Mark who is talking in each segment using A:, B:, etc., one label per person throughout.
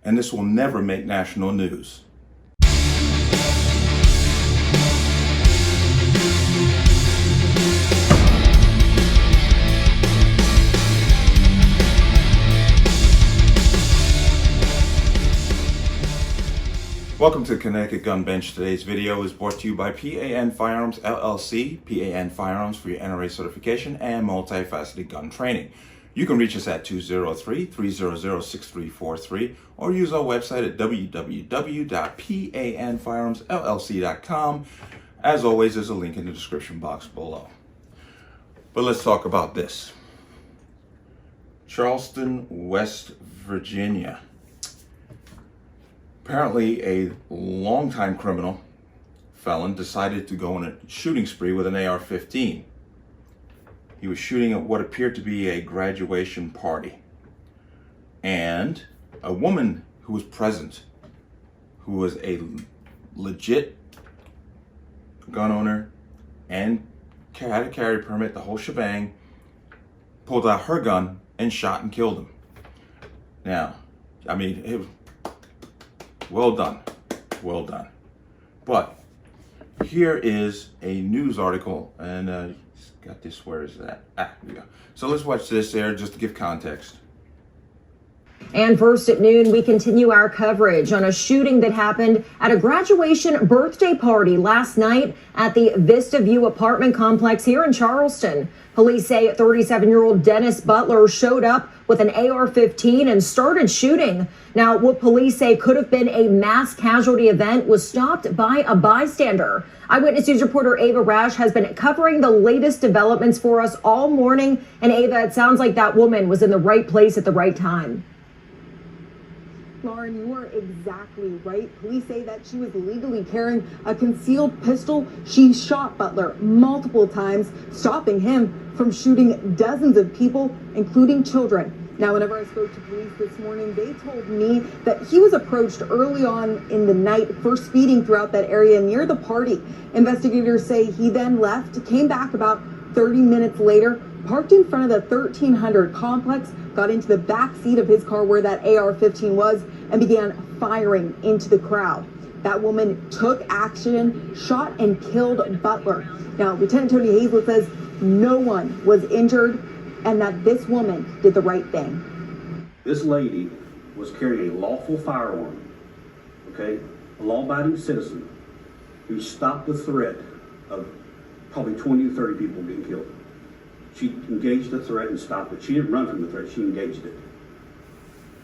A: and this will never make national news. Welcome to Connecticut Gun Bench. Today's video is brought to you by P.A.N. Firearms, LLC. P.A.N. Firearms for your NRA certification and multifaceted gun training. You can reach us at 203-300-6343 or use our website at www.panfirearmsllc.com. As always, there's a link in the description box below. But let's talk about this. Charleston, West Virginia. Apparently, a longtime criminal felon decided to go on a shooting spree with an AR-15. He was shooting at what appeared to be a graduation party. And a woman who was present, who was a legit gun owner and had a carry permit, the whole shebang, pulled out her gun and shot and killed him. Now, I mean, it was well done. But here is a news article, and got this, where is that? Here we go. So let's watch this there just to give context.
B: And first at noon, we continue our coverage on a shooting that happened at a graduation birthday party last night at the Vista View apartment complex here in Charleston. Police say 37-year-old Dennis Butler showed up with an AR-15 and started shooting. Now, what police say could have been a mass casualty event was stopped by a bystander. Eyewitness News reporter Ava Rash has been covering the latest developments for us all morning. And Ava, it sounds like that woman was in the right place at the right time.
C: Lauren, you are exactly right. Police say that she was legally carrying a concealed pistol. She shot Butler multiple times, stopping him from shooting dozens of people, including children. Now, whenever I spoke to police this morning, they told me that he was approached early on in the night for speeding throughout that area near the party. Investigators say he then left, came back about 30 minutes later, parked in front of the 1300 complex, got into the back seat of his car where that AR-15 was, and began firing into the crowd. That woman took action, shot and killed Butler. Now, Lieutenant Tony Hazlett says no one was injured and that this woman did the right thing.
D: This lady was carrying a lawful firearm, okay? A law-abiding citizen who stopped the threat of probably 20 to 30 people being killed. She engaged the threat and stopped it. She didn't run from the threat, she engaged it,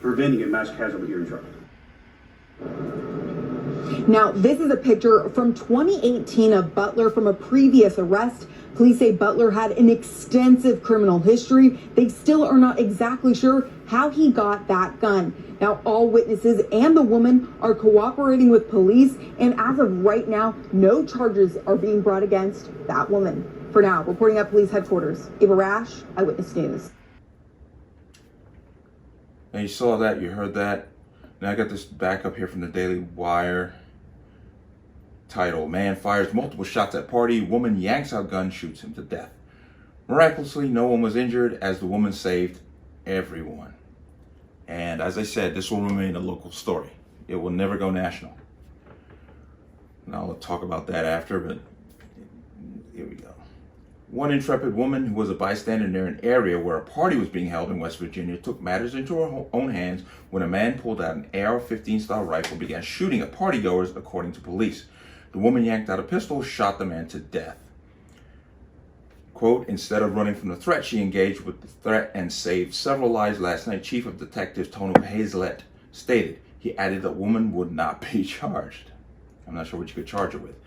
D: preventing a mass casualty here in Charleston.
C: Now, this is a picture from 2018 of Butler from a previous arrest. Police say Butler had an extensive criminal history. They still are not exactly sure how he got that gun. Now, all witnesses and the woman are cooperating with police, and as of right now, no charges are being brought against that woman. For now, reporting at police headquarters, Ava Rash, Eyewitness News.
A: Now you saw that, you heard that. Now I got this back up here from the Daily Wire. Title: Man fires multiple shots at party, woman yanks out gun, shoots him to death. Miraculously, no one was injured as the woman saved everyone. And as I said, this will remain a local story. It will never go national. Now I'll talk about that after, but here we go. One intrepid woman who was a bystander near an area where a party was being held in West Virginia took matters into her own hands when a man pulled out an AR-15 style rifle and began shooting at partygoers, according to police. The woman yanked out a pistol, shot the man to death. Quote, instead of running from the threat, she engaged with the threat and saved several lives last night, Chief of Detectives Tony Hazlett stated. He added that woman would not be charged. I'm not sure what you could charge her with.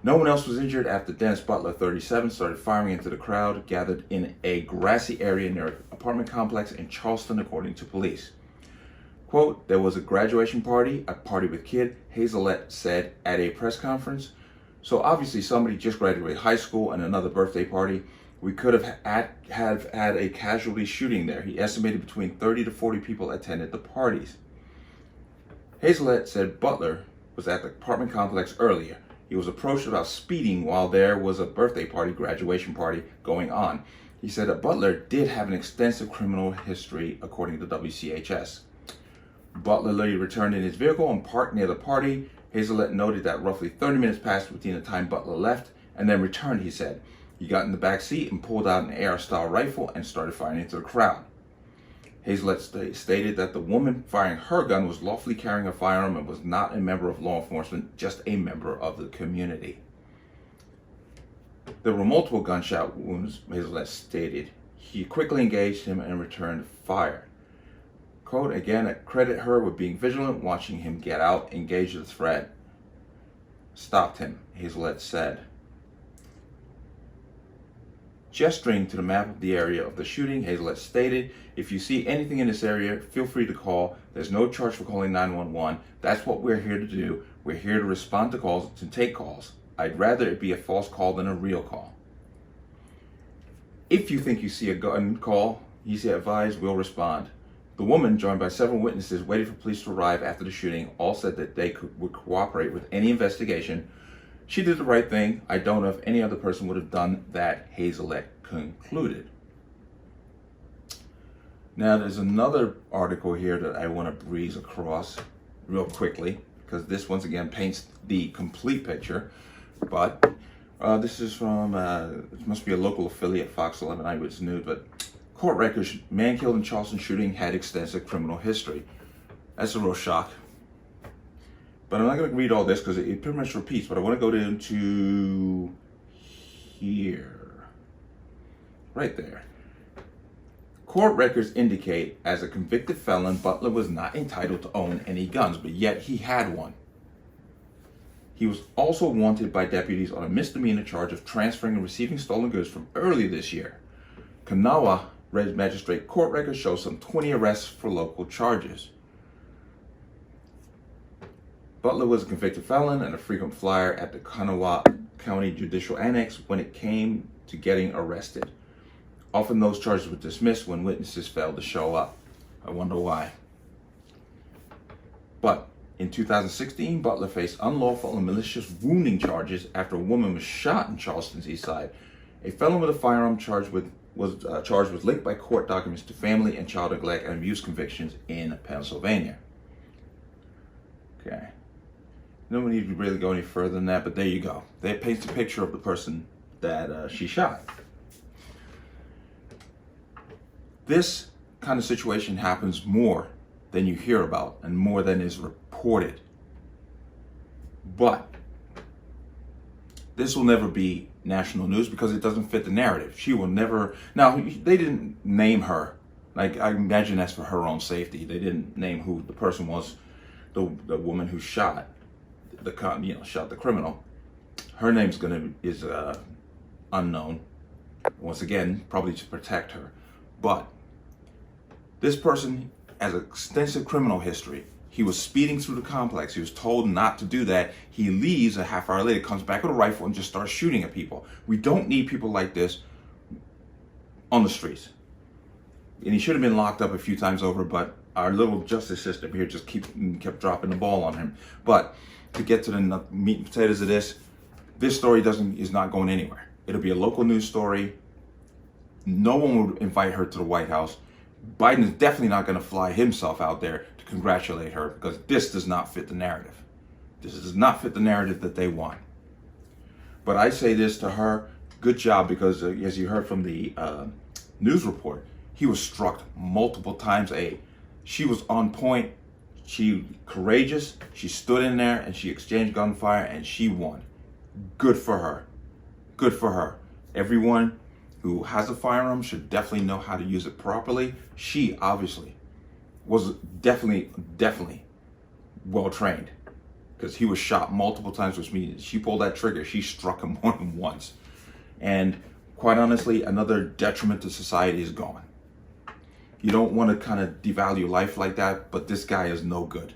A: No one else was injured after Dennis Butler, 37, started firing into the crowd gathered in a grassy area near an apartment complex in Charleston, according to police. Quote, there was a graduation party, a party with kid, Hazlett said at a press conference. So obviously somebody just graduated high school and another birthday party. We could have had a casualty shooting there. He estimated between 30 to 40 people attended the parties. Hazlett said Butler was at the apartment complex earlier. He was approached about speeding while there was a birthday party, graduation party going on. He said that Butler did have an extensive criminal history, according to WCHS. Butler later returned in his vehicle and parked near the party. Hazelet noted that roughly 30 minutes passed between the time Butler left and then returned, he said. He got in the back seat and pulled out an AR-style rifle and started firing into the crowd. Hazelet stated that the woman firing her gun was lawfully carrying a firearm and was not a member of law enforcement, just a member of the community. There were multiple gunshot wounds, Hazelet stated. He quickly engaged him and returned fire. Quote, again, I credit her with being vigilant, watching him get out, engage the threat, stopped him, Hazelet said. Gesturing to the map of the area of the shooting, Hazelet stated, if you see anything in this area, feel free to call. There's no charge for calling 911. That's what we're here to do. We're here to respond to calls, to take calls. I'd rather it be a false call than a real call. If you think you see a gun call, he said, advised, we'll respond. The woman, joined by several witnesses, waited for police to arrive after the shooting. All said that they would cooperate with any investigation. She did the right thing. I don't know if any other person would have done that, Hazelet concluded. Now, there's another article here that I want to breeze across real quickly, because this once again paints the complete picture. But this is from, it must be a local affiliate, Fox 11 Eyewitness News, but court records, man killed in Charleston shooting had extensive criminal history. That's a real shock. But I'm not going to read all this because it pretty much repeats, but I want to go into here. Right there. Court records indicate as a convicted felon, Butler was not entitled to own any guns, but yet he had one. He was also wanted by deputies on a misdemeanor charge of transferring and receiving stolen goods from earlier this year. Kanawha Magistrate Court records show some 20 arrests for local charges. Butler was a convicted felon and a frequent flyer at the Kanawha County Judicial Annex when it came to getting arrested. Often those charges were dismissed when witnesses failed to show up. I wonder why. But in 2016, Butler faced unlawful and malicious wounding charges after a woman was shot in Charleston's East Side. A felon with a firearm was charged with linked by court documents to family and child neglect and abuse convictions in Pennsylvania. Okay. No need to really go any further than that, but there you go. That paints a picture of the person that she shot. This kind of situation happens more than you hear about and more than is reported. But this will never be national news because it doesn't fit the narrative. She will never. Now, they didn't name her. Like, I imagine that's for her own safety. They didn't name who the person was, the woman who shot shot the criminal. Her name's is unknown. Once again, probably to protect her. But this person has extensive criminal history. He was speeding through the complex. He was told not to do that. He leaves a half hour later, comes back with a rifle and just starts shooting at people. We don't need people like this on the streets. And he should have been locked up a few times over, but our little justice system here just kept dropping the ball on him. But to get to the meat and potatoes of this story is not going anywhere. It'll be a local news story. No one would invite her to the White House. Biden is definitely not going to fly himself out there to congratulate her because this does not fit the narrative. This does not fit the narrative that they want. But I say this to her, good job, because as you heard from the news report, he was struck multiple times. She was on point. She courageous. She stood in there and she exchanged gunfire and she won. Good for her. Good for her. Everyone who has a firearm should definitely know how to use it properly. She obviously was definitely well trained because he was shot multiple times, which means she pulled that trigger. She struck him more than once. And quite honestly, another detriment to society is gone. You don't want to kind of devalue life like that, but this guy is no good.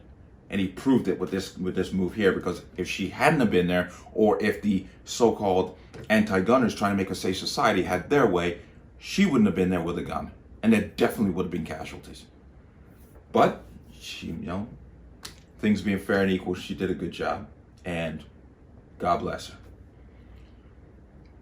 A: And he proved it with this move here, because if she hadn't have been there, or if the so-called anti-gunners trying to make a safe society had their way, she wouldn't have been there with a gun. And there definitely would have been casualties. But she, things being fair and equal, she did a good job. And God bless her.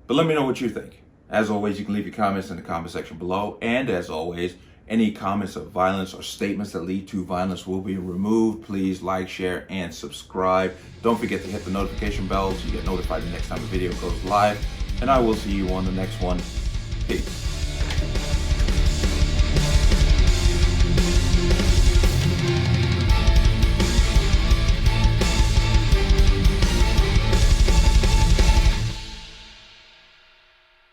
A: But let me know what you think. As always, you can leave your comments in the comment section below. And as always, Any comments of violence or statements that lead to violence will be removed. Please like, share, and subscribe. Don't forget to hit the notification bell so you get notified the next time a video goes live. And I will see you on the next one. Peace.